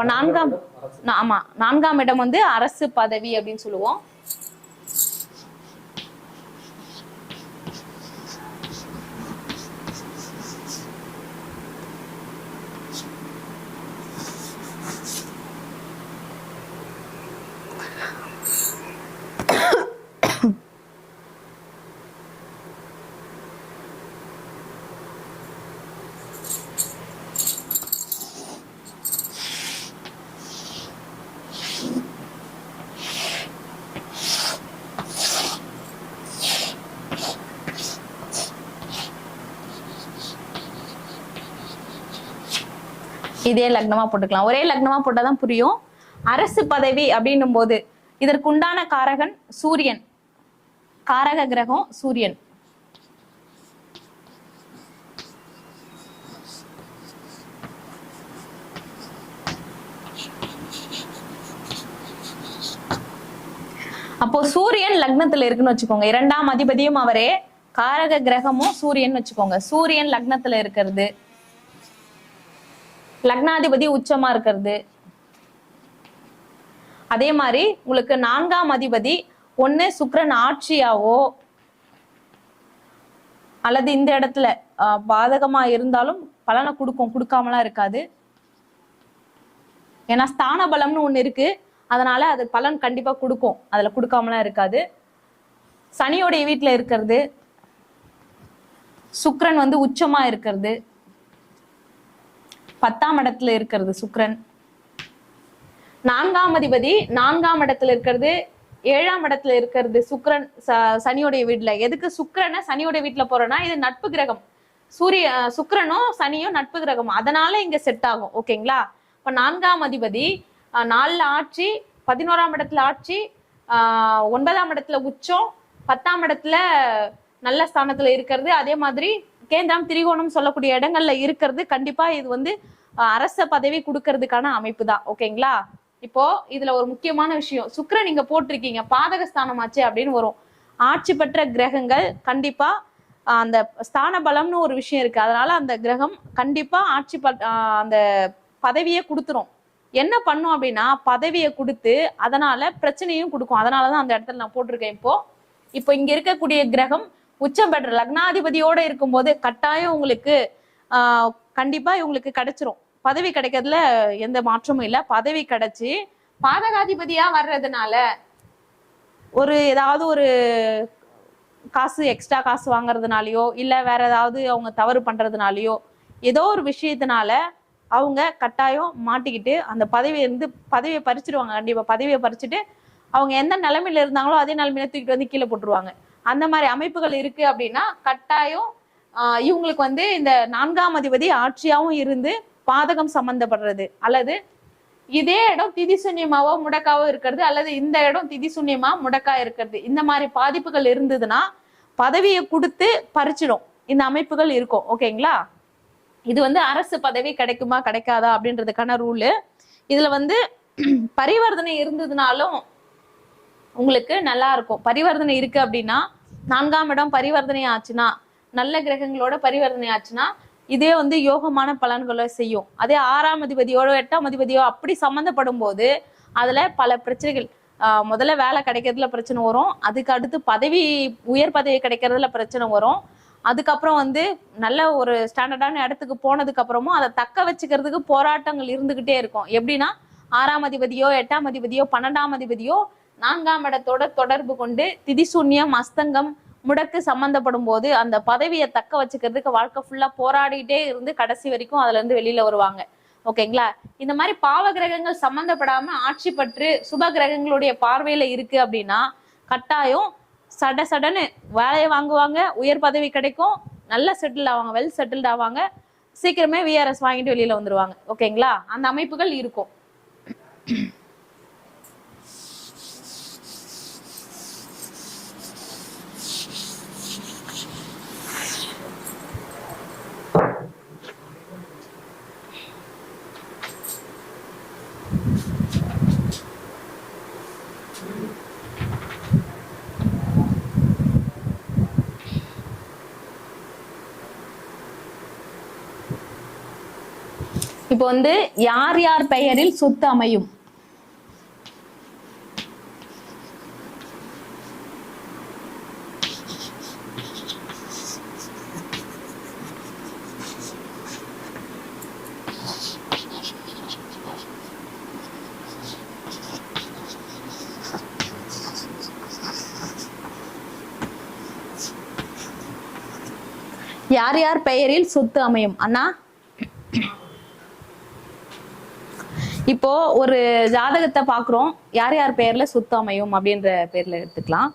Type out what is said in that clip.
அப்ப ஆமா 4ஆம் இடம் வந்து அரசு பதவி அப்படின்னு சொல்லுவோம். இதே லக்னமா போட்டுக்கலாம். ஒரே லக்னமா போட்டாதான் புரியும். அரசு பதவி அப்படின்னும் போது இதற்குண்டான காரகன் சூரியன், காரக கிரகம் சூரியன். அப்போ சூரியன் லக்னத்துல இருக்குன்னு வச்சுக்கோங்க. 2ஆம் அதிபதியும் அவரே, காரக கிரகமும் சூரியன் வச்சுக்கோங்க. சூரியன் லக்னத்துல இருக்கிறது, லக்னாதிபதி உச்சமா இருக்கிறது. அதே மாதிரி உங்களுக்கு 4ஆம் அதிபதி ஒண்ணு சுக்கிரன் ஆட்சியாவோ அல்லது இந்த இடத்துல பாதகமா இருந்தாலும் பலனை கொடுக்கும், கொடுக்காமலாம் இருக்காது. ஏன்னா ஸ்தான பலம்னு ஒண்ணு இருக்கு, அதனால அது பலன் கண்டிப்பா கொடுக்கும், அதுல கொடுக்காமலாம் இருக்காது. சனியோடைய வீட்டுல இருக்கிறது, சுக்கிரன் வந்து உச்சமா இருக்கிறது, 10ஆம் இடத்துல இருக்கிறது சுக்கிரன். 4ஆம் அதிபதி 4ஆம் இடத்துல இருக்கிறது, 7ஆம் இடத்துல இருக்கிறது சுக்கிரன் சனியோடைய வீட்டுல. எதுக்கு சுக்கிரனை சனியோடைய வீட்டுல போறோம்னா இது நட்பு கிரகம். சுக்கிரனும் சனியும் நட்பு கிரகம், அதனால இங்க செட் ஆகும். ஓகேங்களா? இப்ப 4ஆம் அதிபதி 4ல ஆட்சி, 11ஆம் இடத்துல ஆட்சி, 9ஆம் இடத்துல உச்சம், 10ஆம் இடத்துல நல்ல ஸ்தானத்துல இருக்கிறது. அதே மாதிரி கேந்திரம் திரிகோணம் சொல்லக்கூடிய இடங்கள்ல இருக்கிறது. கண்டிப்பா இது வந்து அரச பதவி கொடுக்கறதுக்கான அமைப்பு தான். ஓகேங்களா? இப்போ இதுல ஒரு முக்கியமான விஷயம், சுக்கிரன் நீங்க போட்டிருக்கீங்க, பாதக ஸ்தானமாச்சு அப்படின்னு வரும். ஆட்சி பெற்ற கிரகங்கள் கண்டிப்பா அந்த ஸ்தான பலம்னு ஒரு விஷயம் இருக்கு, அதனால அந்த கிரகம் கண்டிப்பா அந்த பதவியை கொடுத்துரும். என்ன பண்ணும் அப்படின்னா பதவியை கொடுத்து அதனால பிரச்சனையும் கொடுக்கும். அதனாலதான் அந்த இடத்துல நான் போட்டிருக்கேன். இப்போ இங்க இருக்கக்கூடிய கிரகம் உச்சம் பெற்ற லக்னாதிபதியோட இருக்கும்போது கட்டாயம் உங்களுக்கு கண்டிப்பா இவங்களுக்கு கிடைச்சிரும். பதவி கிடைக்கிறதுல எந்த மாற்றமும் இல்லை. பதவி கிடைச்சி பாதகாதிபதியா வர்றதுனால ஏதாவது ஒரு காசு எக்ஸ்ட்ரா காசு வாங்குறதுனாலயோ இல்ல வேற ஏதாவது அவங்க தவறு பண்றதுனாலயோ ஏதோ ஒரு விஷயத்தினால அவங்க கட்டாயம் மாட்டிக்கிட்டு அந்த பதவியை பறிச்சிடுவாங்க. கண்டிப்பா பதவியை பறிச்சுட்டு அவங்க எந்த நிலைமையில இருந்தாங்களோ அதே நிலைமையில தூக்கிட்டு வந்து கீழே போட்டுருவாங்க. அந்த மாதிரி அமைப்புகள் இருக்கு அப்படின்னா கட்டாயம் இவங்களுக்கு வந்து இந்த 4ஆம் அதிபதி ஆட்சியாவும் இருந்து பாதகம் சம்பந்தப்படுறது, அல்லது இதே இடம் திதி சூன்யமாவோ முடக்காவோ இருக்கிறது, அல்லது இந்த இடம் திதி சூன்யமா முடக்கா இருக்கிறது, இந்த மாதிரி பாதிப்புகள் இருந்ததுன்னா பதவியை கொடுத்து பறிச்சிடும். இந்த அமைப்புகள் இருக்கும். ஓகேங்களா? இது வந்து அரசு பதவி கிடைக்குமா கிடைக்காதா அப்படின்றதுக்கான ரூலு. இதுல வந்து பரிவர்த்தனை இருந்ததுனாலும் உங்களுக்கு நல்லா இருக்கும். பரிவர்த்தனை இருக்கு அப்படின்னா 4ஆம் இடம் பரிவர்த்தனை ஆச்சுன்னா, நல்ல கிரகங்களோட பரிவர்த்தனை ஆச்சுன்னா இதே வந்து யோகமான பலன்களை செய்யும். அதே 6ஆம் அதிபதியோட 8ஆம் அதிபதியோ அப்படி சம்மந்தப்படும் போது அதுல பல பிரச்சனைகள், முதல்ல வேலை கிடைக்கிறதுல பிரச்சனை வரும், அதுக்கு அடுத்து உயர் பதவி கிடைக்கிறதுல பிரச்சனை வரும், அதுக்கப்புறம் வந்து நல்ல ஒரு ஸ்டாண்டர்டான இடத்துக்கு போனதுக்கு அப்புறமும் அதை தக்க வச்சுக்கிறதுக்கு போராட்டங்கள் இருந்துகிட்டே இருக்கும். எப்படின்னா 6ஆம் அதிபதியோ 8ஆம் அதிபதியோ 12ஆம் அதிபதியோ 4ஆம் இடத்தோட தொடர்பு கொண்டு திதிசூன்யம் அஸ்தங்கம் முடக்கு சம்பந்தப்படும் போது அந்த பதவியை தக்க வச்சுக்கிறதுக்கு வாழ்க்கை ஃபுல்லா போராடிட்டே இருந்து கடைசி வரைக்கும் அதுல இருந்து வெளியில வருவாங்க. ஓகேங்களா? இந்த மாதிரி பாவ கிரகங்கள் சம்பந்தப்படாம ஆட்சி பற்று சுப கிரகங்களுடைய பார்வையில இருக்கு அப்படின்னா கட்டாயம் சடன்னு வேலையை வாங்குவாங்க, உயர் பதவி கிடைக்கும், நல்லா செட்டில் ஆவாங்க, வெல் செட்டில்ட் ஆவாங்க, சீக்கிரமே விஆர்எஸ் வாங்கிட்டு வெளியில வந்துருவாங்க. ஓகேங்களா? அந்த அமைப்புகள் இருக்கும். இப்போ வந்து யார் யார் பெயரில் சொத்து அமையும்? யார் யார் பெயரில் சொத்து அமையும் அண்ணா? இப்போ ஒரு ஜாதகத்தை பாக்குறோம், யார் யார் பெயர்ல சொத்து அமையும் அப்படின்ற பேர்ல எடுத்துக்கலாம்.